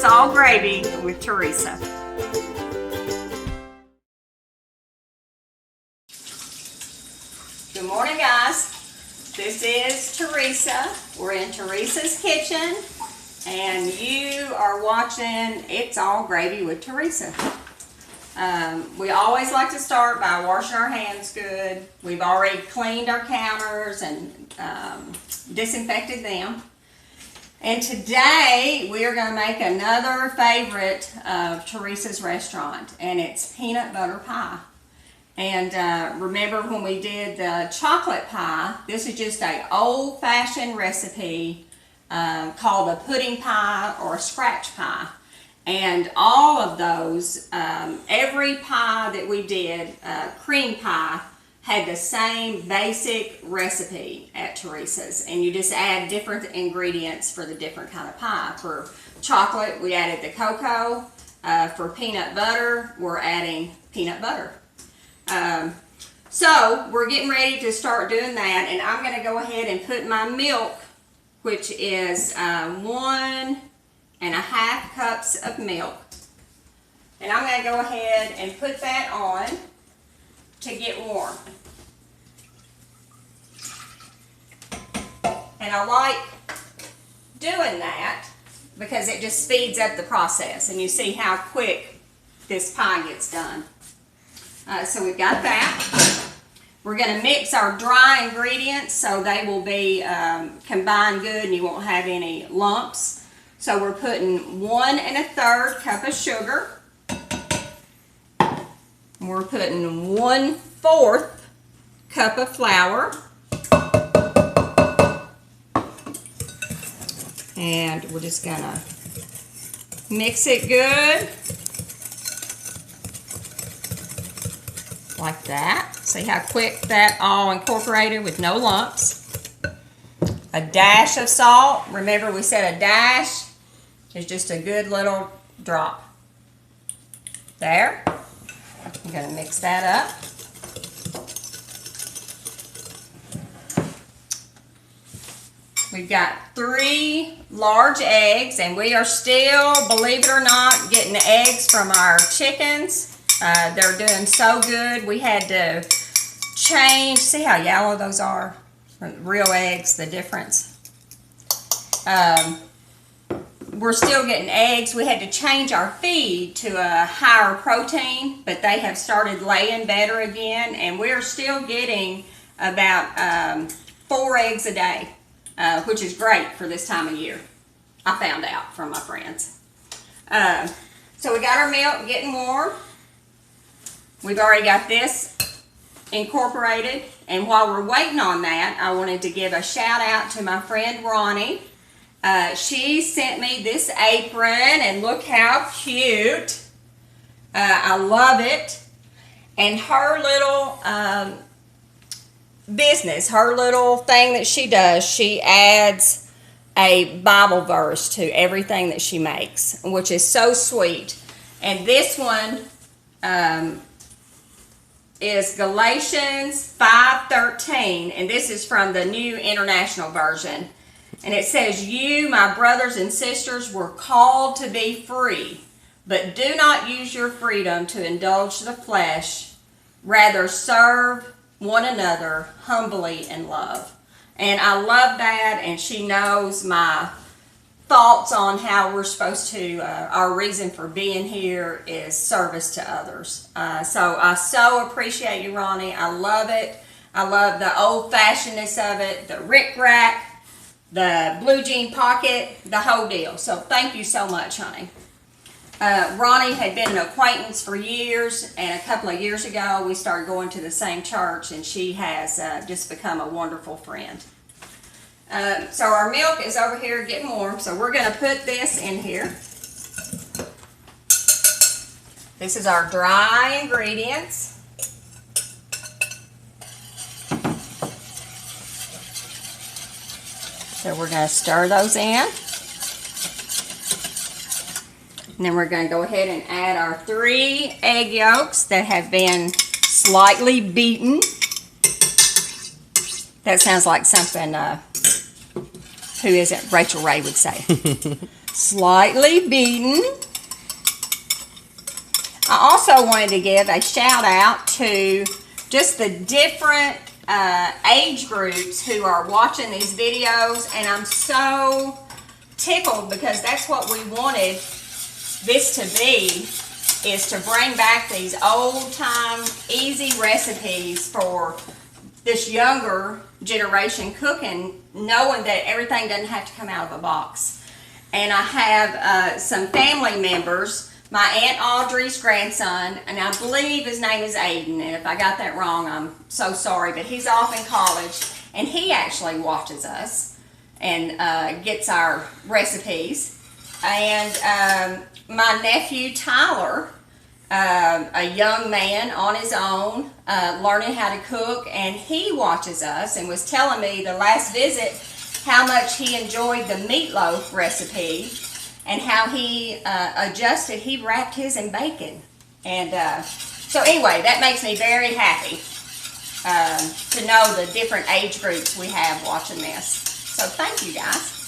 It's All Gravy with Teresa. Good morning, guys. This is Teresa. We're in Teresa's kitchen, and you are watching It's All Gravy with Teresa. We always like to start by washing our hands good. We've already cleaned our counters and disinfected them. And today we are going to make another favorite of Teresa's restaurant, and it's peanut butter pie. And remember when we did the chocolate pie, this is just an old-fashioned recipe called a pudding pie or a scratch pie. And all of those, every pie that we did, cream pie, had the same basic recipe at Teresa's. And you just add different ingredients for the different kind of pie. For chocolate, we added the cocoa. For peanut butter, we're adding peanut butter. So we're getting ready to start doing that. And I'm going to go ahead and put my milk, which is 1.5 cups of milk. And I'm going to go ahead and put that on to get warm. And I like doing that because it just speeds up the process, and you see how quick this pie gets done. So we've got that. We're going to mix our dry ingredients so they will be combined good and you won't have any lumps. So we're putting 1 1/3 cup of sugar. We're putting 1/4 cup of flour. And we're just gonna mix it good. Like that. See how quick that all incorporated with no lumps. A dash of salt. Remember we said a dash is just a good little drop. There. I'm going to mix that up. We've got 3 large eggs, and we are still, believe it or not, getting eggs from our chickens. They're doing so good. We had to change. See how yellow those are? Real eggs, the difference. We're still getting eggs. We had to change our feed to a higher protein, but they have started laying better again, and we're still getting about 4 eggs a day, which is great for this time of year. I found out from my friends. So we got our milk getting warm. We've already got this incorporated, and while we're waiting on that, I wanted to give a shout out to my friend Ronnie. She sent me this apron, and look how cute. I love it. And her little business, her little thing that she does, she adds a Bible verse to everything that she makes, which is so sweet. And this one is Galatians 5:13, and this is from the New International Version. And it says, "You, my brothers and sisters, were called to be free, but do not use your freedom to indulge the flesh. Rather, serve one another humbly in love." And I love that, and she knows my thoughts on how we're supposed to, our reason for being here is service to others. So I so appreciate you, Ronnie. I love it. I love the old-fashionedness of it, the rick-rack, the blue jean pocket, the whole deal. So thank you so much, honey. Ronnie had been an acquaintance for years, and a couple of years ago we started going to the same church, and she has just become a wonderful friend. So our milk is over here getting warm, so we're going to put this in here. This is our dry ingredients. So we're going to stir those in. And then we're going to go ahead and add our 3 egg yolks that have been slightly beaten. That sounds like something, who is it? Rachel Ray would say. slightly beaten. I also wanted to give a shout out to just the different age groups who are watching these videos, and I'm so tickled because that's what we wanted this to be, is to bring back these old-time easy recipes for this younger generation cooking, knowing that everything doesn't have to come out of a box. And I have some family members, my Aunt Audrey's grandson, and I believe his name is Aiden, and if I got that wrong, I'm so sorry, but he's off in college, and he actually watches us and gets our recipes. And my nephew Tyler, a young man on his own, learning how to cook, and he watches us and was telling me the last visit how much he enjoyed the meatloaf recipe and how he adjusted. He wrapped his in bacon. And so anyway, that makes me very happy to know the different age groups we have watching this. So thank you guys.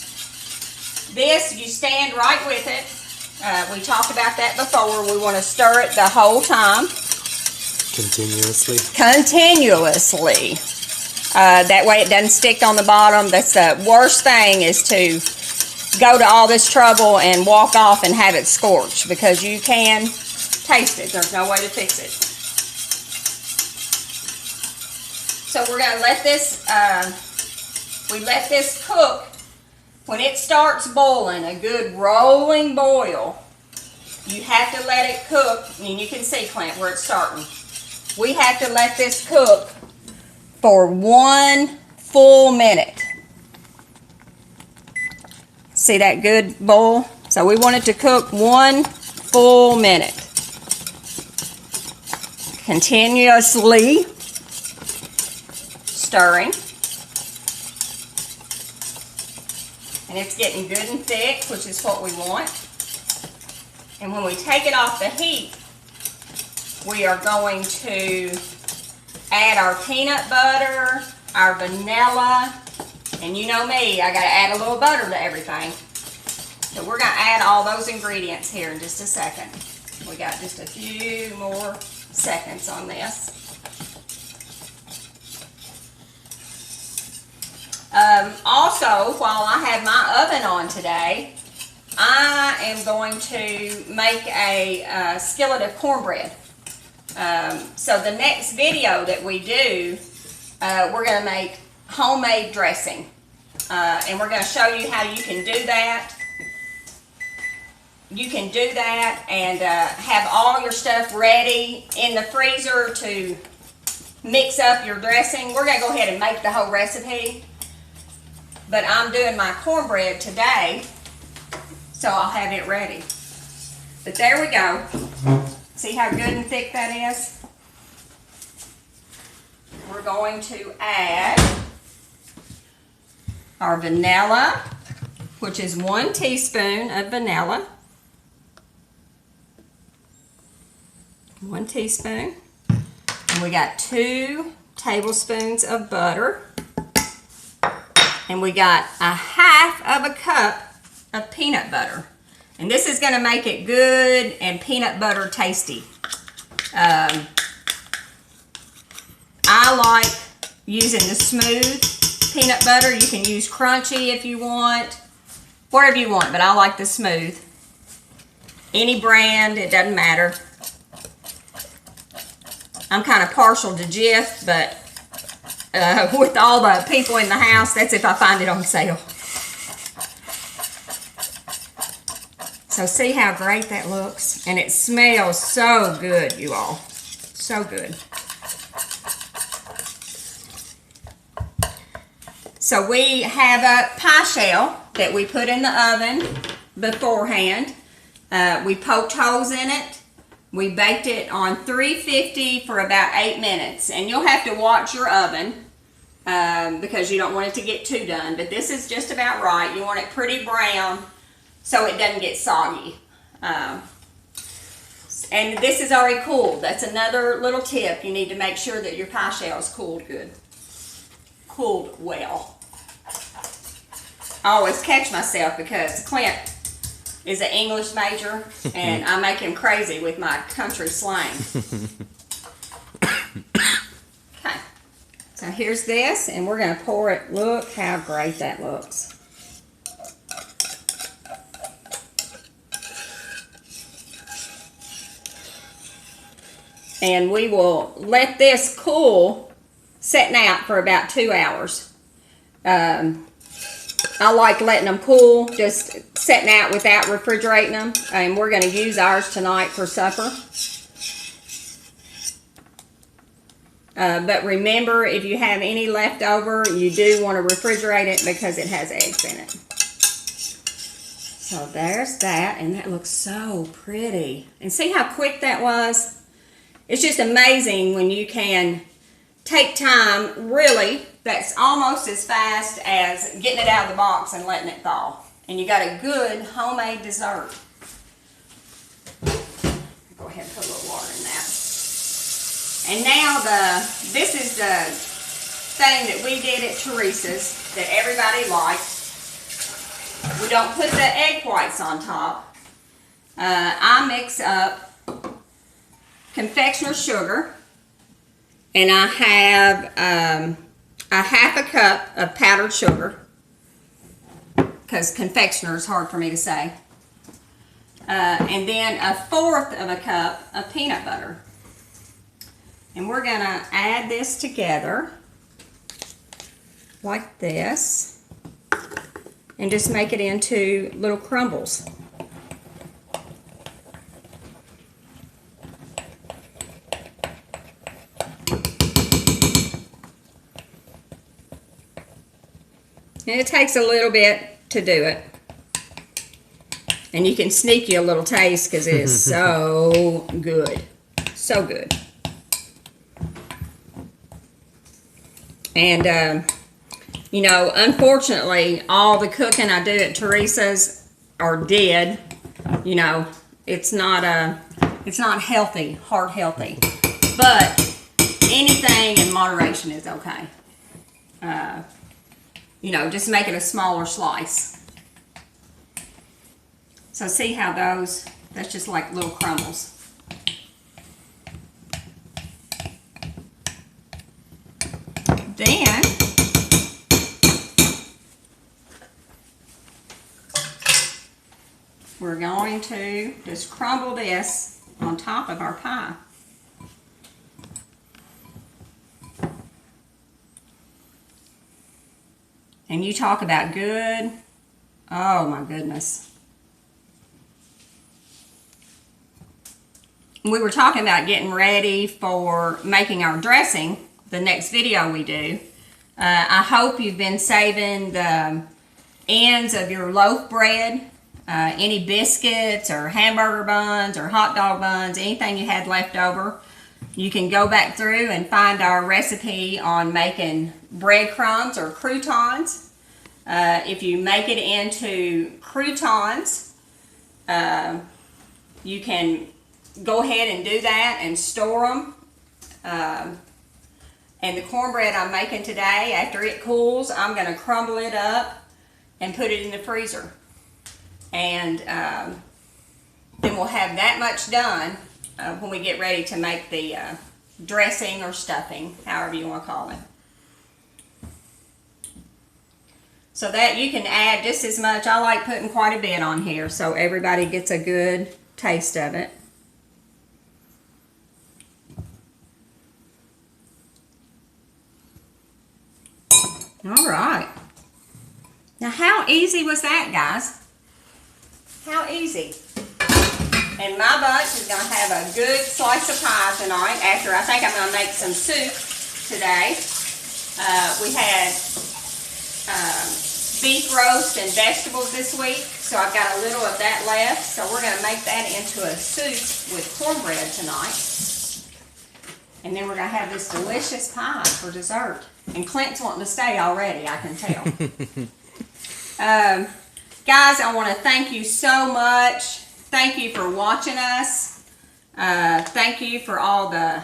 This, you stand right with it. We talked about that before. We want to stir it the whole time. Continuously. Continuously. That way it doesn't stick on the bottom. That's the worst thing, is to go to all this trouble and walk off and have it scorched, because you can taste it. There's no way to fix it. So we're going to let this, we let this cook. When it starts boiling, a good rolling boil, you have to let it cook, and you can see, Clint, where it's starting. We have to let this cook for 1 full minute. See that good boil? So we want it to cook 1 full minute. Continuously stirring. And it's getting good and thick, which is what we want. And when we take it off the heat, we are going to add our peanut butter, our vanilla, and you know me, I gotta add a little butter to everything. So we're gonna add all those ingredients here in just a second. We got just a few more seconds on this. Also, while I have my oven on today, I am going to make a skillet of cornbread. So the next video that we do, we're going to make homemade dressing. And we're going to show you how you can do that. You can do that and have all your stuff ready in the freezer to mix up your dressing. We're going to go ahead and make the whole recipe. But I'm doing my cornbread today, so I'll have it ready. But there we go. See how good and thick that is? We're going to add our vanilla, which is 1 teaspoon of vanilla. 1 teaspoon. And we got 2 tablespoons of butter. And we got 1/2 cup of peanut butter. And this is going to make it good and peanut butter tasty. I like using the smooth peanut butter. You can use crunchy if you want, whatever you want, but I like the smooth. Any brand, it doesn't matter. I'm kind of partial to Jif, but with all the people in the house, that's if I find it on sale. So see how great that looks? And it smells so good, you all. So good. So we have a pie shell that we put in the oven beforehand. We poked holes in it. We baked it on 350 for about 8 minutes. And you'll have to watch your oven because you don't want it to get too done. But this is just about right. You want it pretty brown so it doesn't get soggy. And this is already cooled. That's another little tip. You need to make sure that your pie shell is cooled good. Cooled well. I always catch myself because Clint is an English major, and I make him crazy with my country slang. Okay, so here's this, and we're going to pour it. Look how great that looks. And we will let this cool, setting out for about 2 hours. I like letting them cool, just setting out without refrigerating them. And we're going to use ours tonight for supper. But remember, if you have any left over, you do want to refrigerate it because it has eggs in it. So there's that, and that looks so pretty. And see how quick that was? It's just amazing when you can take time, really, that's almost as fast as getting it out of the box and letting it thaw. And you got a good homemade dessert. Go ahead and put a little water in that. And now this is the thing that we did at Teresa's that everybody liked. We don't put the egg whites on top. I mix up confectioner sugar, and I have a half a cup of powdered sugar, because confectioner is hard for me to say, and then a 1/4 of a cup of peanut butter. And we're going to add this together like this and just make it into little crumbles. And it takes a little bit to do it. And you can sneak you a little taste because it is so good. So good. And, you know, unfortunately, all the cooking I do at Teresa's or did, you know, it's not healthy, heart healthy. But anything in moderation is okay. You know, just make it a smaller slice. So see how that's just like little crumbles. Then we're going to just crumble this on top of our pie. And you talk about good, oh my goodness. We were talking about getting ready for making our dressing, the next video we do. I hope you've been saving the ends of your loaf bread, any biscuits or hamburger buns or hot dog buns, anything you had left over. You can go back through and find our recipe on making breadcrumbs or croutons. If you make it into croutons, you can go ahead and do that and store them. And the cornbread I'm making today, after it cools, I'm going to crumble it up and put it in the freezer. And then we'll have that much done when we get ready to make the dressing or stuffing, however you want to call it. So that you can add just as much. I like putting quite a bit on here so everybody gets a good taste of it. All right. Now how easy was that, guys? How easy. And my bunch is going to have a good slice of pie tonight after I think I'm going to make some soup today. We had beef roast and vegetables this week, so I've got a little of that left. So we're going to make that into a soup with cornbread tonight. And then we're going to have this delicious pie for dessert. And Clint's wanting to stay already, I can tell. Guys, I want to thank you so much. Thank you for watching us. Thank you for all the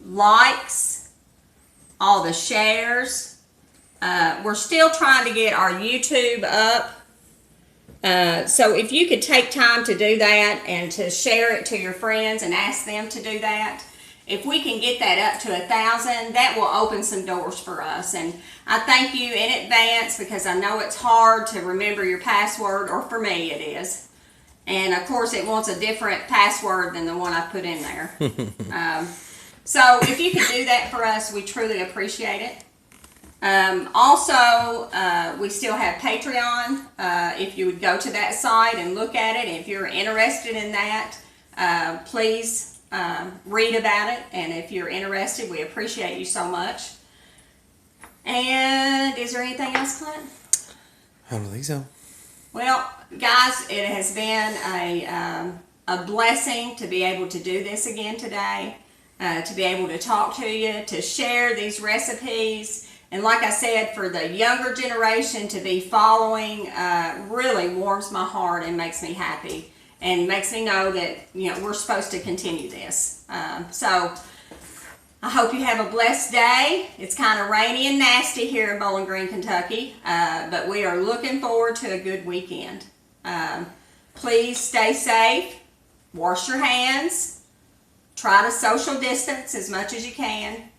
likes, all the shares. We're still trying to get our YouTube up. So if you could take time to do that and to share it to your friends and ask them to do that, if we can get that up to 1,000, that will open some doors for us. And I thank you in advance because I know it's hard to remember your password, or for me it is. And of course it wants a different password than the one I put in there. So if you could do that for us, we truly appreciate it. Also, we still have Patreon. If you would go to that site and look at it, if you're interested in that, please read about it. And if you're interested, we appreciate you so much. And is there anything else, Clint? I don't think so. Well, guys, it has been a blessing to be able to do this again today, to be able to talk to you, to share these recipes. And like I said, for the younger generation to be following really warms my heart and makes me happy and makes me know that, you know, we're supposed to continue this. So I hope you have a blessed day. It's kind of rainy and nasty here in Bowling Green, Kentucky, but we are looking forward to a good weekend. Please stay safe, wash your hands, try to social distance as much as you can,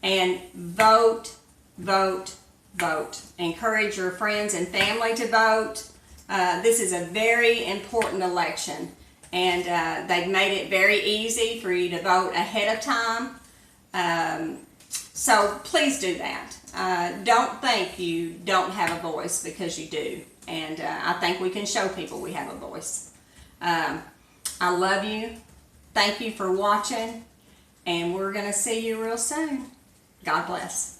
and vote, vote, vote. Encourage your friends and family to vote. This is a very important election, and they've made it very easy for you to vote ahead of time. So please do that. Don't think you don't have a voice, because you do. And I think we can show people we have a voice. I love you. Thank you for watching. And we're going to see you real soon. God bless.